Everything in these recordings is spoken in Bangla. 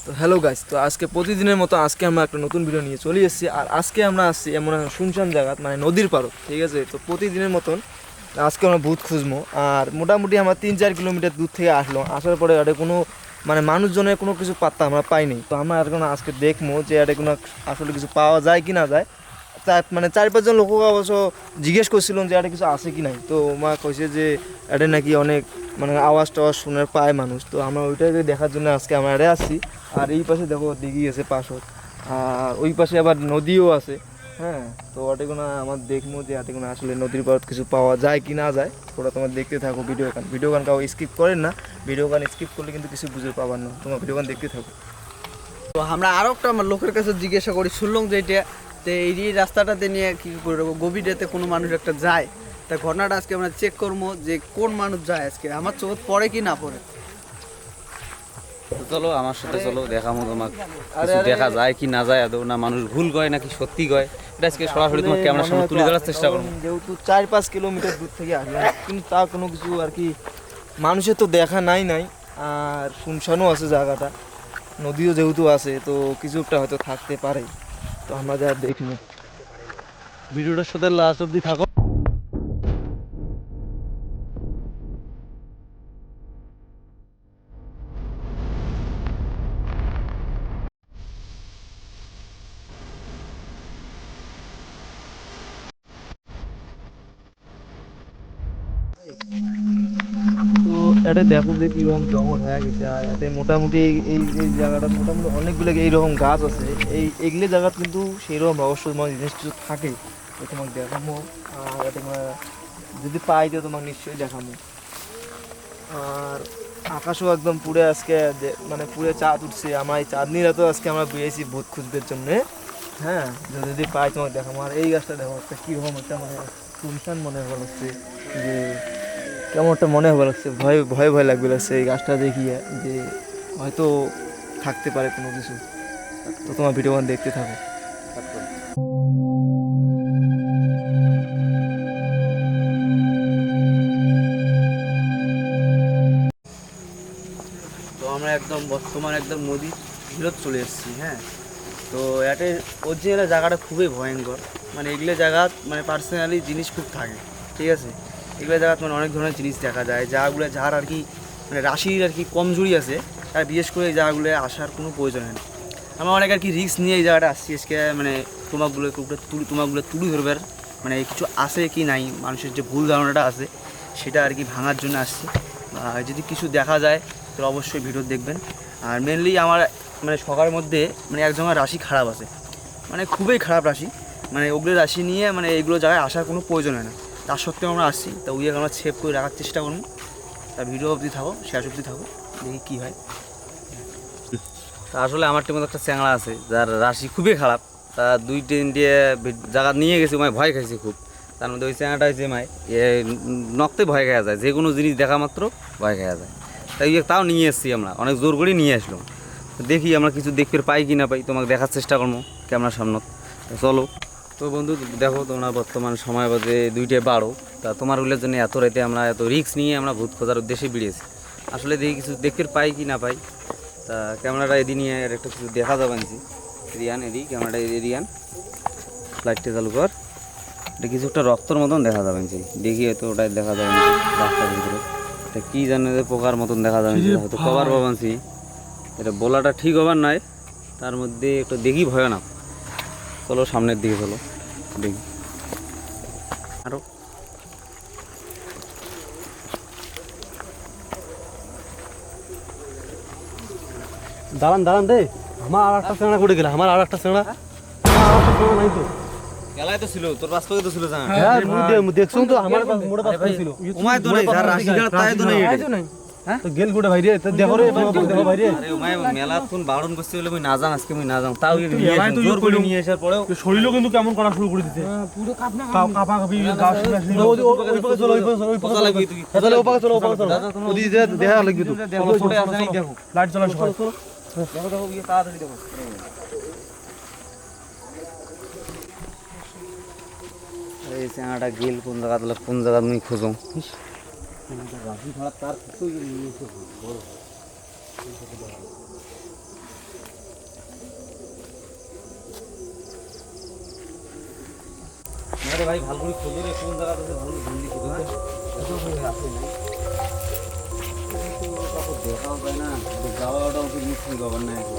তো হ্যালো গাইস, তো আজকে প্রতিদিনের মতো আজকে আমরা একটা নতুন ভিডিও নিয়ে চলে এসেছি। আর আজকে আমরা আসছি এমন একটা শুনশান জায়গা, মানে নদীর পাড়ত, ঠিক আছে। তো প্রতিদিনের মতন আজকে আমরা ভূত খুঁজবো। আর মোটামুটি আমরা 3-4 কিলোমিটার দূর থেকে আসার পরে এটা কোনো মানে মানুষজনের কোনো কিছু পাত্তা আমরা পাইনি। তো আমরা এখন আজকে দেখবো যে এটা কোনো আসলে কিছু পাওয়া যায় কি না যায়। মানে 4-5 জন লোক অবশ্য জিজ্ঞেস করছিলাম যে এটা কিছু আছে কি নাই। তো মা কইছে যে এটা নাকি অনেক মানে আওয়াজ টাওয়াজ শুনে পায় মানুষ। তো আমরা ওইটাকে দেখার জন্য আজকে আমরা এটা আসছি। আর এই পাশে দেখো দিঘি আছে পাশত, আর ওই পাশে আবার নদীও আছে। হ্যাঁ, তো ওটা কোনো আমার দেখবো যে এতে কোনো আসলে নদীর পাড়ত কিছু পাওয়া যায় কি না যায়। ওটা তোমার দেখতে থাকো ভিডিও গান কাউ স্কিপ করেন না। ভিডিও গান স্কিপ করলে কিন্তু কিছু বুঝে পাবার না, তোমার ভিডিও গান দেখতে থাকো। তো আমরা আরও একটা আমার লোকের কাছে জিজ্ঞাসা করি, শুনলাম যে এটা তো এই রাস্তাটাতে নিয়ে কী করে রাখবো, গভীর রাতে কোনো মানুষ একটা যায়, তা ঘটনাটা আজকে আমরা চেক করবো যে কোন মানুষ যায় আজকে, আমার চোখ পড়ে কি না পড়ে। তো চলো আমার সাথে চলো, দেখামো তোমাকে কিছু দেখা যায় কি না যায়, আদৌ না মানুষ ভুল কয় নাকি সত্যি কয়, এটা আজকে সরাসরি তোমার ক্যামেরার সামনে তুলে ধরার চেষ্টা করবো। যেহেতু 4-5 কিলোমিটার দূর থেকে আসলাম, কিন্তু তা কোনো কিছু আর কি মানুষের তো দেখা নাই। আর শুনশানও আছে জায়গাটা, নদীও যেহেতু আছে, তো কিছু একটা হয়তো থাকতে পারে। তো আমরা যা দেখবো, ভিডিওটার সাথে লাস্ট অব্দি থাকো। তো এটা দেখো যে কিরকম জঙ্গল হয়ে গেছে। আর এতে মোটামুটি এই এই এই জায়গাটা মোটামুটি অনেকগুলো এইরকম গাছ আছে। এইগুলো জায়গা কিন্তু সেইরকম রহস্য মানে জিনিস কিছু থাকে, তো তোমাকে দেখাবো। আর তোমার যদি পাই তো তোমাকে নিশ্চয়ই দেখাবো। আর আকাশও একদম পুরো আজকে মানে পুরো চাঁদ উঠছে। আমার এই চাঁদনিরা তো আজকে আমরা বেরিয়েছি ভূত খুঁজদের জন্যে। হ্যাঁ, যদি পাই তোমাকে দেখাবো। আর এই গাছটা দেখো, একটা কীরকম একটা মানে শুনশান মনে হচ্ছে, যে কেমন একটা মনে হয়ে লাগছে, ভয় ভয় ভয় লাগবে লাগছে এই গাছটা দেখিয়ে, যে হয়তো থাকতে পারে কোনো কিছু। তো তোমার ভিডিও দেখতে থাকো। তো আমরা একদম বর্তমান একদম নদীর ভিতর চলে এসেছি। হ্যাঁ, তো এটা অরিজিনাল জায়গাটা খুবই ভয়ঙ্কর। মানে এগুলো জায়গা মানে পার্সোনালি জিনিস খুব থাকে, ঠিক আছে। এগুলো জায়গা মানে অনেক ধরনের জিনিস দেখা যায়, যার আর কি মানে রাশির আর কি কমজোরি আছে, তার বিশেষ করে এই জায়গাগুলো আসার কোনো প্রয়োজন হয় না। আমরা অনেক আর কি রিস্ক নিয়ে এই জায়গাটা আসছি আজকে, মানে তোমাকগুলো তুলে ধরবার, মানে কিছু আছে কি নাই, মানুষের যে ভুল ধারণাটা আছে সেটা আর কি ভাঙার জন্য আসছি। যদি কিছু দেখা যায় তো অবশ্যই ভিডিও দেখবেন। আর মেনলি আমার মানে সবার মধ্যে মানে একজনের রাশি খারাপ আছে, মানে খুবই খারাপ রাশি, মানে ওগুলো রাশি নিয়ে মানে এইগুলো জায়গায় আসার কোনো প্রয়োজন হয় না। তার সত্ত্বেও আমরা আসছি, তা ওইগুলো আমরা সেভ করে রাখার চেষ্টা করবো। তার ভিডিও অবধি থাকো, শেষ অবধি থাকো, দেখি কী হয়। তা আসলে আমার টিমে একটা চ্যাংড়া আছে যার রাশি খুবই খারাপ, তা 2-3 জায়গা নিয়ে গেছে, মানে ভয় খাইছে খুব। তার মধ্যে ওই চ্যাংড়াটা হয়েছে মাই নখতে ভয় খাওয়া যায়, যে কোনো জিনিস দেখা মাত্র ভয় খাওয়া যায়। তাই তাও নিয়ে এসেছি, আমরা অনেক জোর করে নিয়ে আসলাম। দেখি আমরা কিছু দেখতে পাই কি না পাই, তোমাকে দেখার চেষ্টা করবো ক্যামেরার সামনে। চলো। তো বন্ধু দেখো, তোমরা বর্তমান সময় বাজে 2:12। তা তোমার উল্লের জন্য এত রাতে আমরা এত রিস্ক নিয়ে আমরা ভূত খোঁজার উদ্দেশ্যে বেরিয়েছি। আসলে দেখি কিছু দেখতে পাই কি না পাই। তা ক্যামেরাটা এদি নিয়ে আর একটা কিছু দেখা যাবে আনছি। রিয়ান এদি ক্যামেরাটা এদিয়ান, লাইটটা চালু কর। এটা কিছু একটা রক্তর মতন দেখা যাবে আনছি, দেখি হয়তো ওটাই দেখা যাবে রাস্তার ভিতরে। এটা কী জানে যে পোকার মতন দেখা যাবে, হয়তো কভার পাবানছি। এটা বলাটা ঠিক হবার নয়, তার মধ্যে একটু দেখি ভয়ানক। চলো সামনের দিকে চলো, দেখি আরো। দাঁড়ান দে, আমার আর একটা চেংড়া করে গেলে, আমার আর একটা চেংড়া নাই তো। খেলায় তো ছিল, তোর পাশ থেকে তো ছিল জানা। হ্যাঁ, দেখছো তো আমার মোড়ে পাশ ছিল। ওমায় তো নাই, যার রাশি খেলা তাই তো নাই। হ্যাঁ, তো গেল গোটা ভাই রে, তো দেখো রে, দেখো ভাই রে। আরে ওমায় মেলাক্ষণ বারণ করতে বলে আমি না যাম, আজকে আমি না যাম, তাও জোর করে নিয়ে আসার পরেও শরীরও কিন্তু কেমন করা শুরু করে দিতে, পুরো কাঁপা কাঁপি গা শিরা শিরা। ওই পাকে চলো, কথা লাগবে তুই। তাহলে ও পাকে চলো। ওদি দেখা লাগবে তো। দেখো ছোট আছে নাই, দেখো লাইট জ্বালা সবাই। দেখো ইয়ে তাড়াতাড়ি দেখো। এই চেঙাটা গেল কোন জায়গা, তাহলে কোন জায়গা তুমি খোঁজো। রাশি খারাপ, তার আরে ভাই ভালো করে খোঁজো রে, কোন জায়গাতে আছে ভালো করে বন্দি খোঁজো, হ্যাঁ? এত করে আসে নাই। কাপড় দেখাও যায় না, যাওয়াটাও তো মুশকিল ব্যাপার না এখন।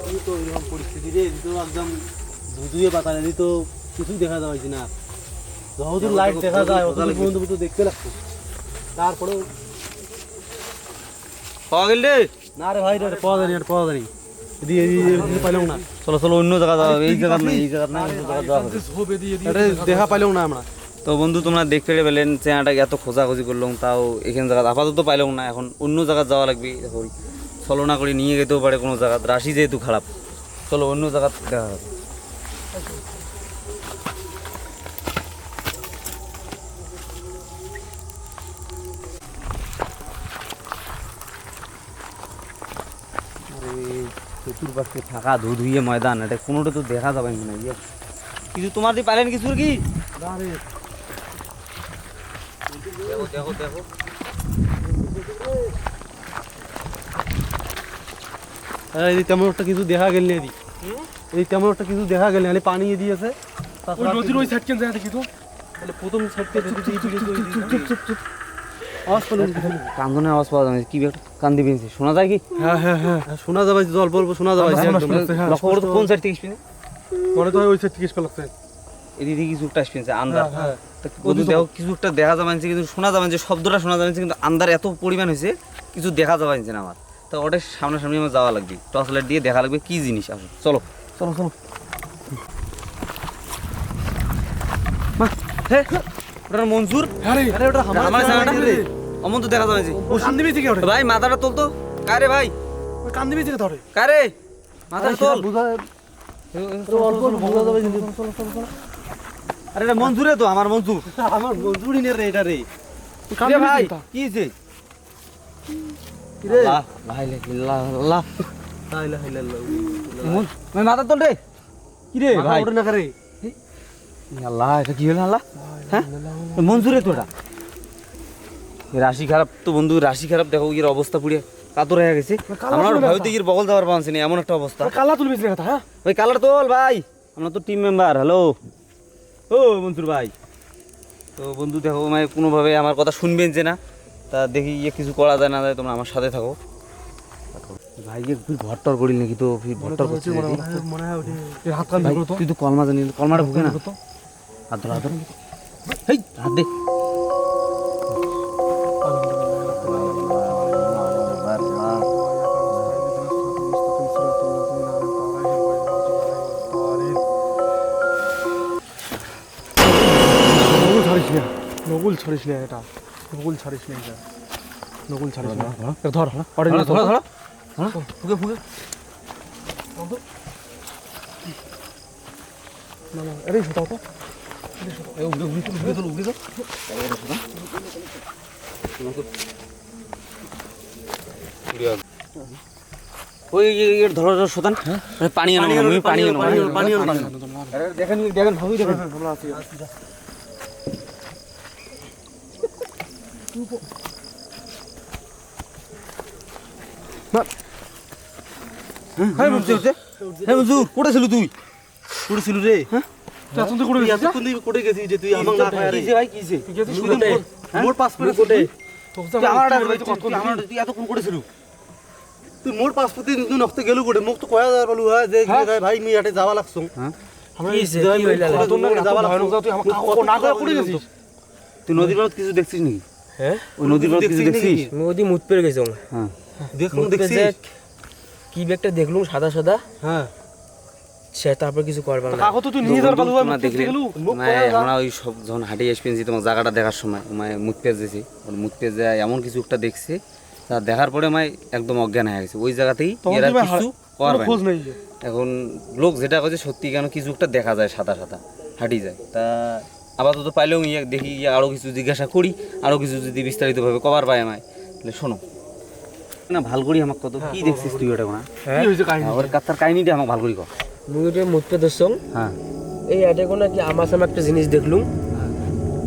এই তো এরকম পরিস্থিতি রে, তো একদম ধুধুয়ে পাতা নেই তো কিছুই দেখা যাচ্ছে না। যতদূর লাইট দেখা যায় অতদূর পর্যন্ত তো দেখতে লাগছে, তারপরেও পাওয়া গেল রে? না রে ভাই রে, পাওয়া যায়নি, আর পাওয়া যায়নি। এদিকে পাইলাম না, চলো চলো অন্য জায়গা যাও, এই জায়গা নেই, এই জায়গা নেই, অন্য জায়গা যাওয়া হবে। এটা দেখা পাইলাম না আমরা। তো বন্ধু তোমরা দেখতে পেলেন চেনাটাকে এত খোঁজাখুঁজি করলাম, তাও এখানে জায়গা আপাতত পাইলাম না। এখন অন্য জায়গা যাওয়া লাগবে, এখন ছলনা করে নিয়ে যেতেও পারে কোনো জায়গা, রাশি যেহেতু খারাপ। চলো অন্য জায়গা দেখা হবে। চতুর্পাশে থাকা ধুধুইয়ে ময়দান, এটা কোনোটা তো দেখা যাবে না। ইয়ে কিছু তোমার দিয়ে পাইলেন কিছুর কি? দেখো দেখো দেখো, এই তেমন একটা কিছু দেখা গেল না, এই তেমন একটা কিছু দেখা গেল না, পানি দিয়েছে ওই নদীর ওই সাইড কেন যায় দেখি তো। তাহলে প্রথম সাইডকে আওয়াজ পেলাম, কান্দনের আওয়াজ পাওয়া যাবে, কি একটা কান্দি পেয়েছে, শোনা যায় কি? হ্যাঁ হ্যাঁ হ্যাঁ, শোনা যাবে, অল্প অল্প শোনা যাবে। লক্ষ্য করো তো কোন সাইড থেকে আসবে? মনে তো হয় ওই সাইড থেকে এসে লাগছে। এদিকে কিছু একটা আসবে, আন্দার। হ্যাঁ, দেখো কিছু একটা দেখা যাবে কিন্তু শোনা যাবে, যে শব্দটা শোনা যাবে কিন্তু আন্দার এত পরিমাণ হয়েছে কিছু দেখা যাবে না আমার। তো ওটা সামনাসামনি আমার যাওয়া লাগবে, টর্চ লাইট দিয়ে দেখা লাগবে কি জিনিস। আসো চলো চলো চলো। ওটা মনসুর, আরে আরে ওটা আমার জায়গাটা অমন তো দেখা যাবে। ওই কান্দিবি থেকে ওঠে, ভাই মাথাটা তোল তো, কারে ভাই, ওই কান্দিবি থেকে ধরে। কারে মাথাটা তোল। অল্প অল্প বোঝা যাবে কিন্তু। আরে এটা মনসুরে তো, আমার মনসুর। আমার মজুরি নে রে, এটা রে। ওই কান্দিবি ভাই থেকে কি হয়েছে? রে আল্লাহ, লা ইলাহা ইল্লাল্লাহ। লা ইলাহা ইল্লাল্লাহ। ভাই মাথা তোল রে। কি রে ভাই? ওটা না করে আল্লাহ, এটা কি হলো আল্লাহ? হ্যাঁ মনসুরে তো এটা। এ রাশি খারাপ তো বন্ধু, রাশি খারাপ। দেখো এর অবস্থা পুড়ে কাতর হয়ে গেছে। আমার ভয় থেকে বগল যাওয়ার পাচ্ছি না, এমন একটা অবস্থা। কালা তুলবি না কথা। হ্যাঁ ওই কালার তোল ভাই, আমরা তো টিম মেম্বার। হ্যালো ও মনসুর ভাই। তো বন্ধু দেখো মানে কোনোভাবে আমার কথা শুনবেন যে না, তা দেখি ইয়ে কিছু করা যায় না যায়, তোমরা আমার সাথে থাকো। ভাই একটু ভট্টর করি নাকি, তো ভট্টর করছি মনে হয় ওটা এর হাত কান ভাই, ধরো তো। তুই তো কলমা জানি, কলমাটা ভুগে না। হাত ধর হাত ধর, হেই হাত দে। নগুল ছাড়িস না, নগুল ছাড়িস না, এটা নগুল ছাড়িস না, এটা নগুল ছাড়িস না। ধর ধরা ধরা ধরা ফুকে ফুকে। আরে সেটাও তো ওই ধরো ধরো শোধান, পানি আনো পানি আনো পানি দেখেন দেখেন ভাবি দেখেন। হ্যাঁ মনসুর, হ্যাঁ মনসুর, কোথায় ছিল তুই? কোথায় ছিল রে? এখন তো করে এতক্ষণ তুই কোথায় গেছিস যে তুই আমাকে না খায় রে? কিসে ভাই কিসে? মোর পাসপোর্ট তুই আমার তুই এতক্ষণ করেছিল, তুই মোর পাসপোর্ট তুই নষ্ট গেলু কোটে? মোক তো কয়া যায় বলু হ্যাঁ যে ভাই আমি ইয়াতে যাওয়া লাগছো। তুই নদীর পাড়ত কিছু দেখছিস নাকি? হ্যাঁ ওই নদীর পাড়ত কিছু দেখছিস? নদী মুত পেরে গেছে হ্যাঁ দেখুন দেখছিস? কি একটা দেখলুম সাদা সাদা, হ্যাঁ সে তারপর কিছু করবার না। কাগজ তো তুই নিয়ে যাওয়ার পালু তোমরা দেখলে আমরা ওই সব যখন হাঁটে এসেছি তোমার জায়গাটা দেখার সময় মানে মুখ পেজ দিয়েছি, মুখ পেজ যায় এমন কিছু একটা দেখছে, তা দেখার পরে মাই একদম অজ্ঞান হয়ে গেছে। ওই জায়গাতেই এরা কিছু করবে খোঁজ নেই। এখন লোক যেটা কইছে সত্যি, কেন কিছু একটা দেখা যায় সাদা সাদা হাঁটি যায়। তা আপাতত পাইলেও ইয়ে দেখি গিয়ে আরও কিছু জিজ্ঞাসা করি, আরও কিছু যদি বিস্তারিতভাবে কবার পায় আমায়, তাহলে শোনো না ভাল করি আমাকে কত কি দেখছিস তুই ওটা না? কি হয়েছে কাহিনী? ওর কাতার কাহিনীটা আমাকে ভাল করি কর। মুই ওটা মুত পে দর্শন, হ্যাঁ এই আটে কোনা কি আমার সামনে একটা জিনিস দেখলুম,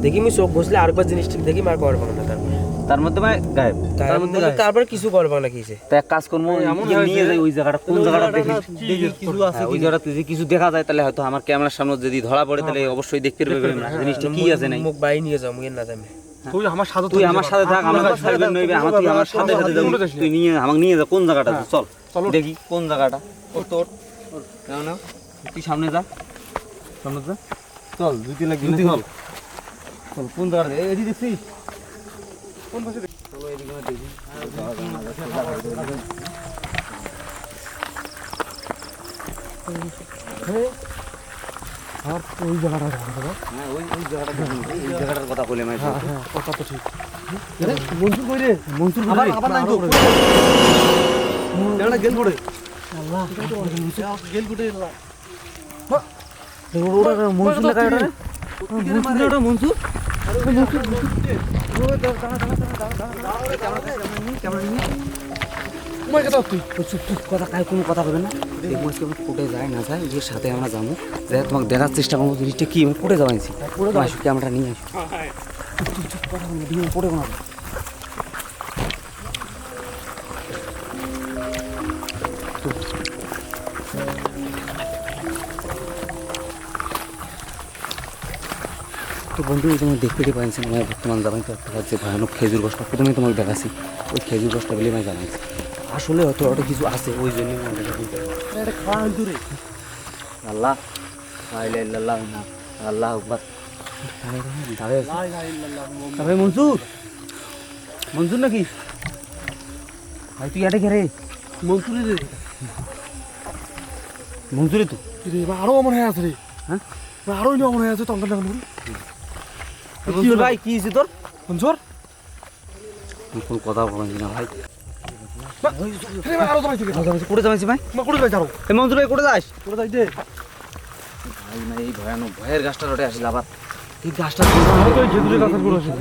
দেখি আমি চোখ ঘষলে আরেকবার জিনিস ঠিক দেখি মার করবার না। তারপর তার মধ্যে ভাই গায়েব। তার মধ্যে তারপর কিছু করবা না কিছে তা এক কাজ করবো, নিয়ে যাই ওই জায়গাটা, কোন জায়গাটা দেখি কিছু আছে, ওই জায়গাটা যদি কিছু দেখা যায় তাহলে হয়তো আমার ক্যামেরার সামনে যদি ধরা পড়ে তাহলে অবশ্যই দেখতে পারবে আমরা জিনিসটা কি আছে নাই। মুখ বাই নিয়ে যাও মুখের না যাবে। তুই আমার সাথে তুই আমার সাথে থাক, আমার তো সাইবেন নইবে, আমার তুই আমার সাথে সাথে যাবি, তুই নিয়ে আমাকে নিয়ে যা কোন জায়গাটা, চল দেখি কোন জায়গাটা। ওর তোর নাও নাও, তুই সামনে যা, সামনে যা, চল দুই তিন লাখ চল চল, কোন জায়গাটা এদিকে দেখছিস, কোন পাশে চলো এদিকে দেখি। আর ওই জায়গাটা হ্যাঁ ওই ওই জায়গাটা দেখুন, এই জায়গাটার কথা বলে মাই কথা তো ঠিক। মনসুর কই রে? মনসুর আবার আবার নাই তো এটা গেল পড়ে আল্লাহ গেল পড়ে আল্লাহ ওটা মনসুর লাগা, ওটা মনসুর কথা কাই কোনো কথা বলবে না, দেখবো আজকে আমরা কোর্টে যাই না যাই, ওর সাথে আমরা যাবো, যাই তোমাকে দেখার চেষ্টা করবো জিনিসটা কি আমরা কোর্টে যাবাইছি, আসো ক্যামেরাটা নিয়ে আসো, কথা বলবো দিয়ে কোর্টে বানাবো। তো বন্ধু তোমার দেখতে পাইছি আমার বর্তমান জামাই তো একটা হচ্ছে ভয়ানক খেজুর গাছটা, প্রথমে তোমাকে দেখাচ্ছি ওই খেজুর গাছটা বলে আমি জানাইছি, আসলে হয়তো ওটা কিছু আছে ওই জন্যই এটা খাওয়া হইতো রে আল্লাহ আল্লাহ আল্লাহ আকবার। ভাই মনসুর, মনসুর নাকি ভাই তুই এটা রে মনসুর রে মনসুরে তো রে আরো মনে হয় আছে রে, হ্যাঁ আরো মনে হয় আছে তখন না মনসুর ভাই কি হয়েছে তোর, মঞ্জুর কোনো কথা বলছি না ভাই, আরো তোমায় থেকে কোটে যাচ্ছি ভাই, করে যাই যাও এই মনসুর ভাই কোটে যাস করে যাই দে ভাই না এই ভয়ানক ভয়ের গাছটা রটে আসলে আবার এই গাছটা তো এই খেজুরের গাছের গুলো আছে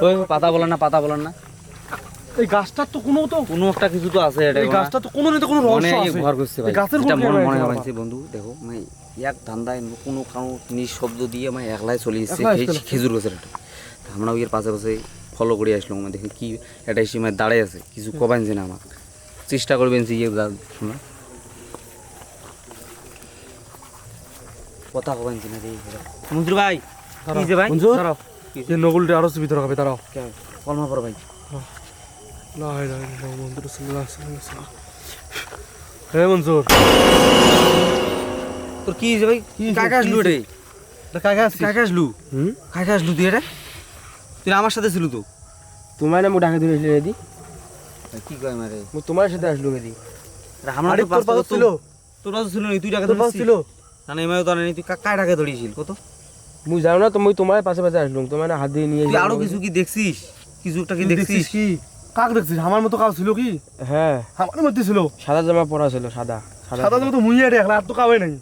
ওই পাতা বলেন না, পাতা বলেন না, এই গাছটার তো কোনো তো কোনো একটা কিছু তো আছে এটা এই গাছটা তো কোনো নিতে কোনো মনে রহস্য আছে ঘর করছে ভাই, এই গাছের এটা গুলো মনে হয়েছে বন্ধু, দেখো মানে এক ধান্দায় কোনো কারো নিঃশব্দ দিয়ে মানে একলাই চলে এসেছে খেজুর গাছের একটা, আমরা ওই এর পাশে পাশে ফলো করে আসলাম, মানে দেখি কি এটা এসে মানে দাঁড়ায় আছে, কিছু কবাইছে না, আমার চেষ্টা করবেন যে শোনা কথা কবাইছে না রে মঞ্জুর ভাই, কি যে ভাই দাঁড়াও, এই নগুলটা আরো ভিতরে হবে দাঁড়াও কলমা করো ভাই, লা ইলাহা ইল্লাল্লাহ মুহাম্মাদুর রাসূলুল্লাহ সাল্লাল্লাহু আলাইহি ওয়াসাল্লাম। হে মনসুর তোর কি যে ভাই কাকা আসলু রে, কাকা কাকা আসলু কাকা আসলু তুই এটা, তুই আমার সাথে ছিল তো, তোমার না মুখ ডাকে ধরে এসে রেডি কি কয় মারে মুখ তোমার সাথে আসলো রেডি আমার তো পাস ছিল, তোর পাস ছিল নি, তুই টাকা ধরেছিস না না এমআইও তো নেই, তুই কাকা টাকা ধরেছিস কত, মুই জানো না তুমি তোমার পাশে পাশে আসলুম তোমার না হাত দিয়ে নিয়ে তুই আরো কিছু কি দেখছিস, কিছু একটা কি দেখছিস, কি কাক দেখছিস আমার মতো কাউ ছিল কি হ্যাঁ আমার মধ্যে ছিল সাদা জামা পরা ছিল সাদা সাদা তো মুইয়া দেখলা আর তো কাউই নাই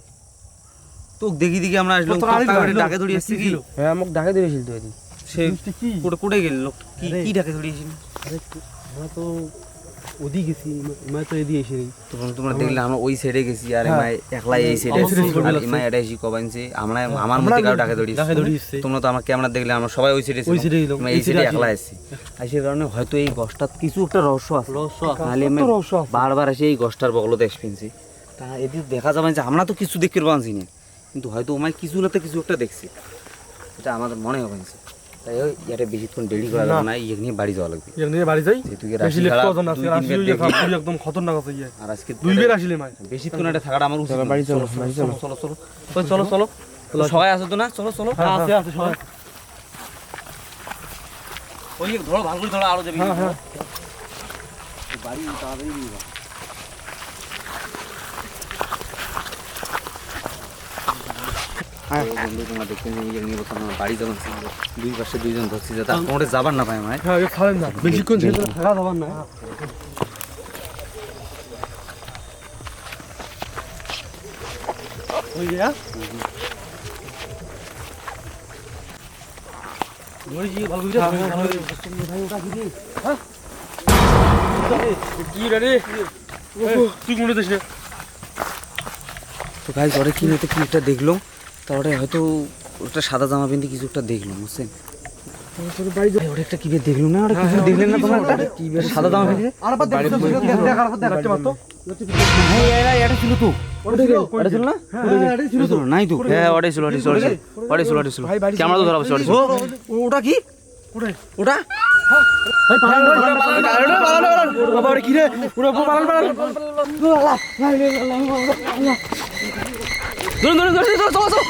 তোকে দেখি দেখি আমরা আসলাম, তো আরেক কাকা লোক টাকা ধরিয়েছিস কি, হ্যাঁ মুখ ডাকে ধরেছিল তো এদিন সে কোটে গেল লোক, কি কি টাকা ধরিয়েছিল, আরে আমরা তো ওদি গেছি আমরা তো এদি এসে নেই তখন তোমরা দেখলে আমরা ওই সাইডে গেছি আর এমআই একলাই এই সাইডে এমআই এটা এসে কবাইছে, আমরা আমার মধ্যে কাউ টাকা ধরিয়েছি, তোমরা তো আমার ক্যামেরা দেখলে আমরা সবাই ওই সাইডে এই সাইডে একলা আছি, আর সেই কারণে হয়তো এই গছটা কিছু একটা রহস্য আছে, তাহলে আমি বারবার এসে এই গছটার বগলতে এসেছি, তা এদিকে দেখা যাবে যে আমরা তো কিছু দেখতে পাচ্ছি না, কিন্তু হয়তো ওমাই কিছু হলে কিছু একটা দেখছি, এটা আমাদের মনে হবে, তাই ওই এটা বেশিক্ষণ দেরি করা যাবে না, ইয়ে নিয়ে বাড়ি যাওয়া লাগবে, নিয়ে বাড়ি যাই যেহেতু বেশি লেট করছ না রাশি একদম খতরনাক আছে ইয়ে আর আজকে দুইবার আসলে মাই বেশিক্ষণ এটা থাকাটা আমার উচিত বাড়ি চলো বাড়ি চলো চলো চলো চলো চলো চলো সবাই আসো তো না, চলো চলো আছে আছে সবাই ওই ধরো ভালো করে ধরো আরো যাবি হ্যাঁ বাড়ি তাড়াতাড়ি নিয়ে যাও। বন্ধু তোমরা দেখতে নিয়ে বলতাম বাড়ি যখন দুই পাশে দুইজন ধরছি যে তার কোনোটা যাবার না পায় আমায়, হ্যাঁ খাবেন না বেশিক্ষণ ছিল থাকা যাবার না ওই যে ওই যে ভালো করে ভাই ওটা কি হ্যাঁ কি রে তুই কোন দেশ তো গাইজ ওরা কি হয়তো কি একটা দেখলো, তারপরে হয়তো ওটা সাদা জামা পিন্ধে কিছু একটা দেখলো বুঝছেন, ওটা একটা কি বের দেখলুম না, ওটা কি বের দেখলেন না তোমরা? ওটা কি বের সাদা দাম ফেলে এটা ছিল তো, এটা ছিল না? এটা ছিল নাই তো। হ্যাঁ ওটাই ছিল, ওটাই ছিল, ওটাই ছিল, ওটাই ছিল। ক্যামেরা তো ধরা পড়ছে, ওটাই ছিল। ওটা কি? ওটা বাবা ওটা কি রে? ওটা পালান পালান। ধরুন ধরুন ধরুন, চলো চলো।